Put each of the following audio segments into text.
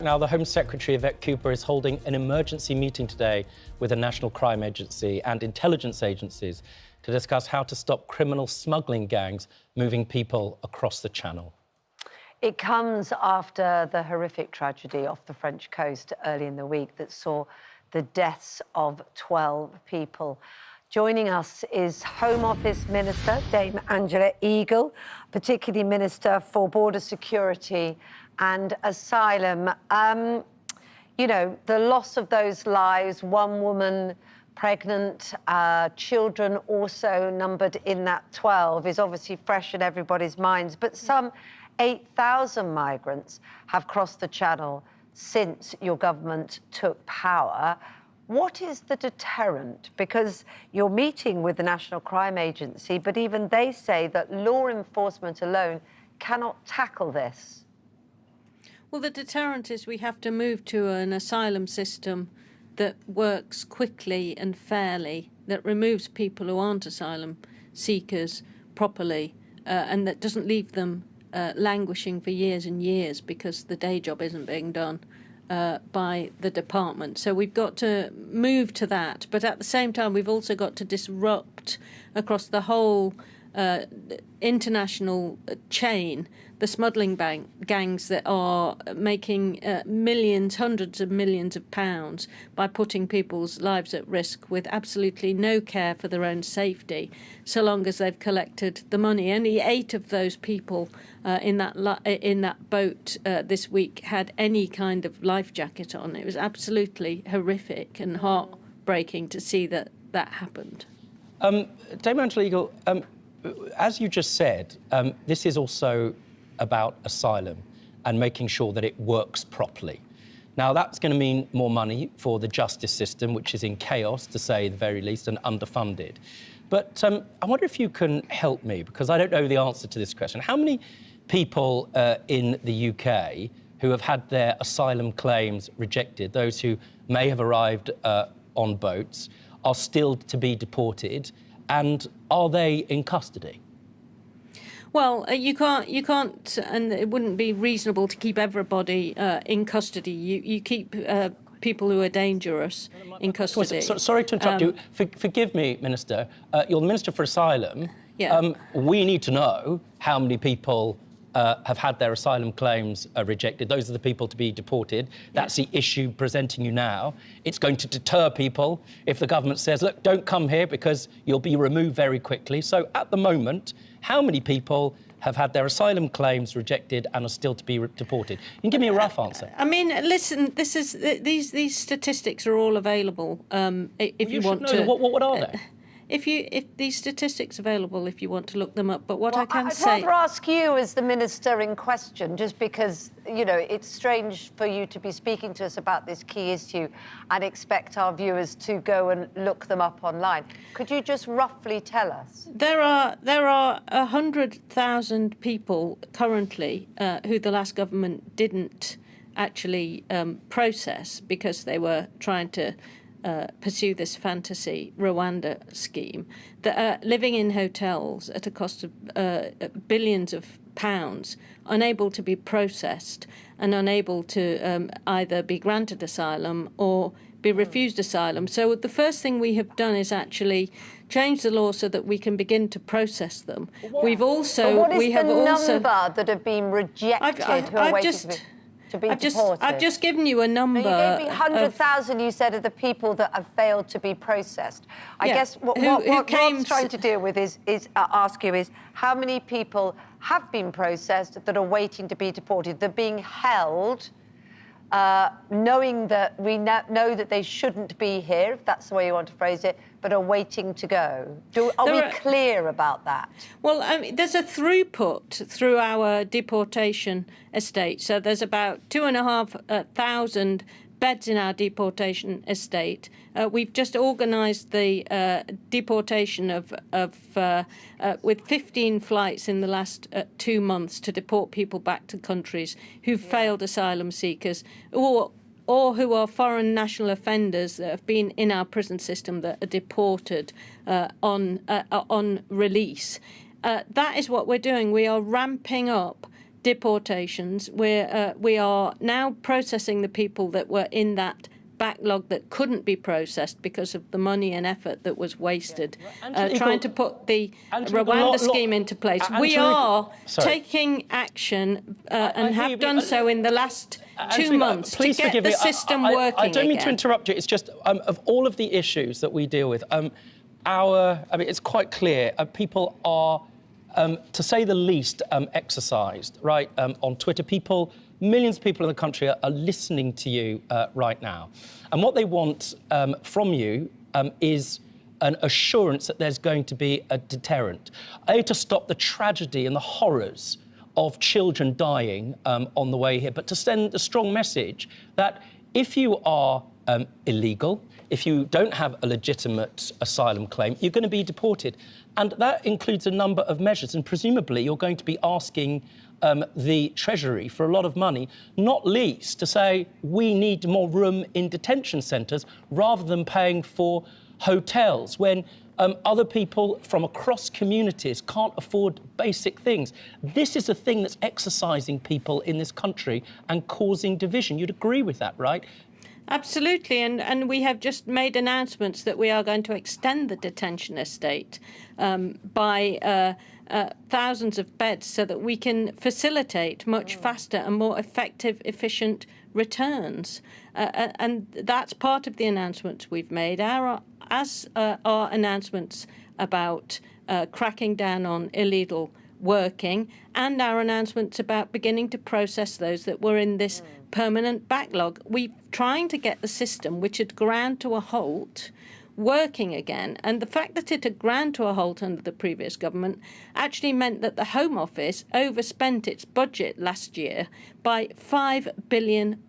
Now, the Home Secretary, Yvette Cooper, is holding an emergency meeting today with the National Crime Agency and intelligence agencies to discuss how to stop criminal smuggling gangs moving people across the Channel. It comes after the horrific tragedy off the French coast early in the week that saw the deaths of 12 people. Joining us is Home Office Minister Dame Angela Eagle, particularly Minister for Border Security and Asylum. You know, the loss of those lives, one woman pregnant, children also numbered in that 12, is obviously fresh in everybody's minds. But some 8,000 migrants have crossed the Channel since your government took power. What is the deterrent? Because you're meeting with the National Crime Agency, but even they say that law enforcement alone cannot tackle this. Well, the deterrent is we have to move to an asylum system that works quickly and fairly, that removes people who aren't asylum seekers properly, and that doesn't leave them languishing for years and years because the day job isn't being done by the department. So we've got to move to that. But at the same time, we've also got to disrupt across the whole international chain the smuggling gangs that are making millions, hundreds of millions of pounds by putting people's lives at risk with absolutely no care for their own safety, so long as they've collected the money. Only 8 of those people in that boat this week had any kind of life jacket on. It was absolutely horrific and heartbreaking to see that happened. Dame Angela Eagle, as you just said, this is also about asylum and making sure that it works properly. Now, that's going to mean more money for the justice system, which is in chaos, to say the very least, and underfunded. But I wonder if you can help me, because I don't know the answer to this question. How many people in the UK who have had their asylum claims rejected, those who may have arrived on boats, are still to be deported, and are they in custody? Well, you can't, and it wouldn't be reasonable to keep everybody in custody. You keep people who are dangerous in custody. Sorry to interrupt you. Forgive me, Minister. You're the Minister for Asylum. Yeah. We need to know how many people have had their asylum claims rejected. Those are the people to be deported. That's the issue presenting you now. It's going to deter people if the government says, look, don't come here because you'll be removed very quickly. So at the moment, how many people have had their asylum claims rejected and are still to be deported? You can give me a rough answer. I mean, listen, these statistics are all available. If you want to, what are they? If these statistics available, if you want to look them up, but what I can I'd say, rather ask you as the minister in question, just because you know it's strange for you to be speaking to us about this key issue and expect our viewers to go and look them up online. Could you just roughly tell us? There are 100,000 people currently who the last government didn't actually process because they were trying to pursue this fantasy Rwanda scheme, that are living in hotels at a cost of billions of pounds, unable to be processed and unable to either be granted asylum or be refused asylum. So the first thing we have done is actually change the law so that we can begin to process them. We've also... But what is the number that have been rejected who are waiting to be deported? I've just given you a number. No, you gave me 100,000, you said, of the people that have failed to be processed. I guess what I'm trying to deal with is ask you is how many people have been processed that are waiting to be deported? They're being held, knowing that we know that they shouldn't be here, if that's the way you want to phrase it, but are waiting to go. Are we clear about that? Well, there's a throughput through our deportation estate. So there's about 2,500 beds in our deportation estate. We've just organised the deportation with 15 flights in the last 2 months to deport people back to countries who've failed asylum seekers or who are foreign national offenders that have been in our prison system that are deported on release. That is what we're doing. We are ramping up deportations. We are now processing the people that were in that backlog that couldn't be processed because of the money and effort that was wasted trying to put the Rwanda scheme into place. We are taking action and have done so in the last 2 months to get the system working I don't mean again. to interrupt you. It's just of all of the issues that we deal with, it's quite clear people are, to say the least, exercised, right, on Twitter. Millions of people in the country are listening to you right now. And what they want from you is an assurance that there's going to be a deterrent, to stop the tragedy and the horrors of children dying on the way here, but to send a strong message that if you are illegal, if you don't have a legitimate asylum claim, you're going to be deported. And that includes a number of measures, and presumably you're going to be asking the Treasury for a lot of money, not least to say we need more room in detention centres rather than paying for hotels when other people from across communities can't afford basic things. This is a thing that's exercising people in this country and causing division. You'd agree with that, right? Absolutely, and we have just made announcements that we are going to extend the detention estate by thousands of beds so that we can facilitate much faster and more effective, efficient returns. And that's part of the announcements we've made, as are announcements about cracking down on illegal working and our announcements about beginning to process those that were in this permanent backlog. We're trying to get the system, which had ground to a halt, working again. And the fact that it had ground to a halt under the previous government actually meant that the Home Office overspent its budget last year by £5 billion.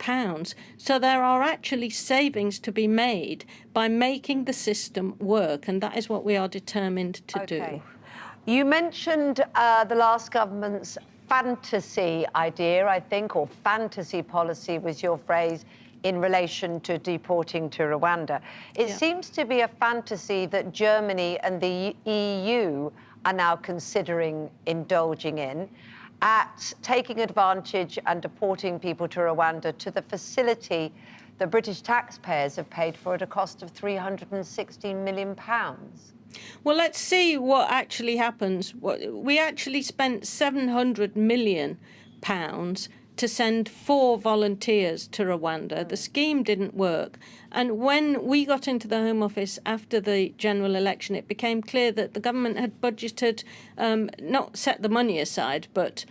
So there are actually savings to be made by making the system work, and that is what we are determined to do. You mentioned the last government's fantasy idea, I think, or fantasy policy was your phrase, in relation to deporting to Rwanda. It seems to be a fantasy that Germany and the EU are now considering indulging in, at taking advantage and deporting people to Rwanda to the facility the British taxpayers have paid for at a cost of £360 million. Well, let's see what actually happens. We actually spent £700 million to send 4 volunteers to Rwanda. The scheme didn't work. And when we got into the Home Office after the general election, it became clear that the government had budgeted, not set the money aside, but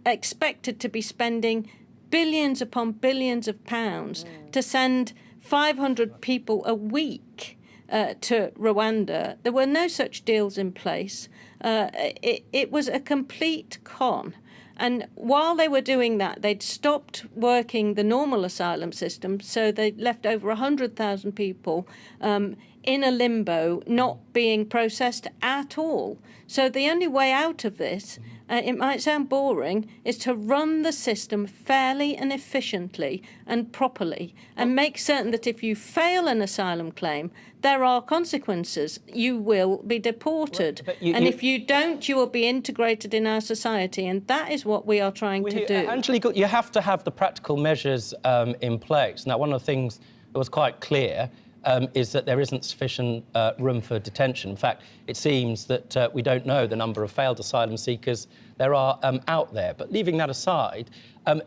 expected to be spending billions upon billions of pounds to send 500 people a week to Rwanda. There were no such deals in place. It was a complete con. And while they were doing that, they'd stopped working the normal asylum system, so they left over 100,000 people in a limbo, not being processed at all. So the only way out of this, it might sound boring, is to run the system fairly and efficiently and properly and make certain that if you fail an asylum claim, there are consequences. You will be deported. And if you don't, you will be integrated in our society. And that is what we are trying to do. Angela, you have to have the practical measures in place. Now, one of the things that was quite clear is that there isn't sufficient room for detention. In fact, it seems that we don't know the number of failed asylum seekers there are out there. But leaving that aside,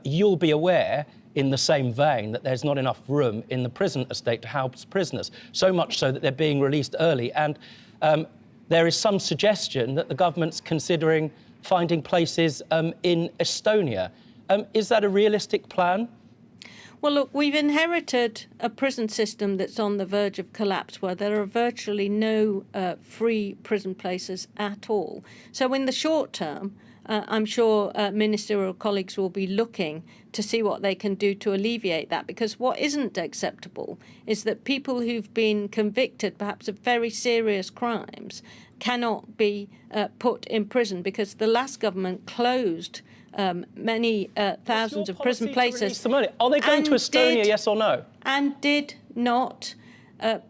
you'll be aware in the same vein that there's not enough room in the prison estate to house prisoners, so much so that they're being released early. And there is some suggestion that the government's considering finding places in Estonia. Is that a realistic plan? Well, look, we've inherited a prison system that's on the verge of collapse, where there are virtually no free prison places at all. So in the short term, I'm sure ministerial colleagues will be looking to see what they can do to alleviate that, because what isn't acceptable is that people who've been convicted, perhaps of very serious crimes, cannot be put in prison, because the last government closed many thousands of prison places. Are they going to Estonia, yes or no? And did not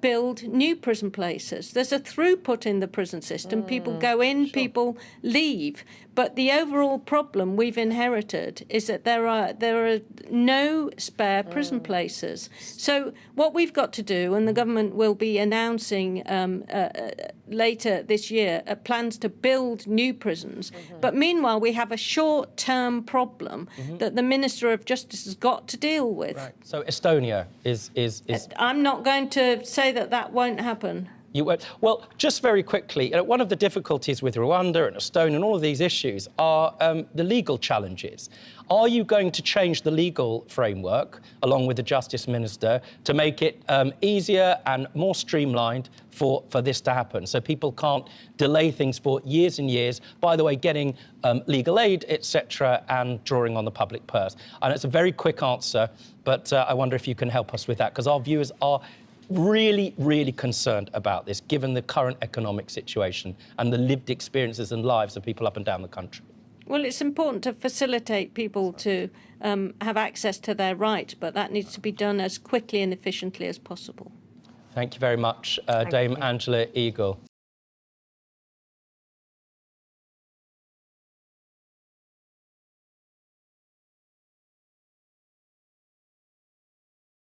build new prison places. There's a throughput in the prison system. People go in, people leave. But the overall problem we've inherited is that there are no spare prison places. So what we've got to do, and the government will be announcing later this year, plans to build new prisons. But meanwhile, we have a short-term problem that the Minister of Justice has got to deal with. Right. So Estonia is... I'm not going to say that that won't happen. You won't. Well, just very quickly, one of the difficulties with Rwanda and Estonia and all of these issues are the legal challenges. Are you going to change the legal framework, along with the Justice Minister, to make it easier and more streamlined for this to happen, so people can't delay things for years and years, by the way, getting legal aid, etc., and drawing on the public purse? And it's a very quick answer, but I wonder if you can help us with that, because our viewers are really, really concerned about this, given the current economic situation and the lived experiences and lives of people up and down the country. Well, it's important to facilitate people to have access to their right, but that needs to be done as quickly and efficiently as possible. Thank you very much, Dame Angela Eagle.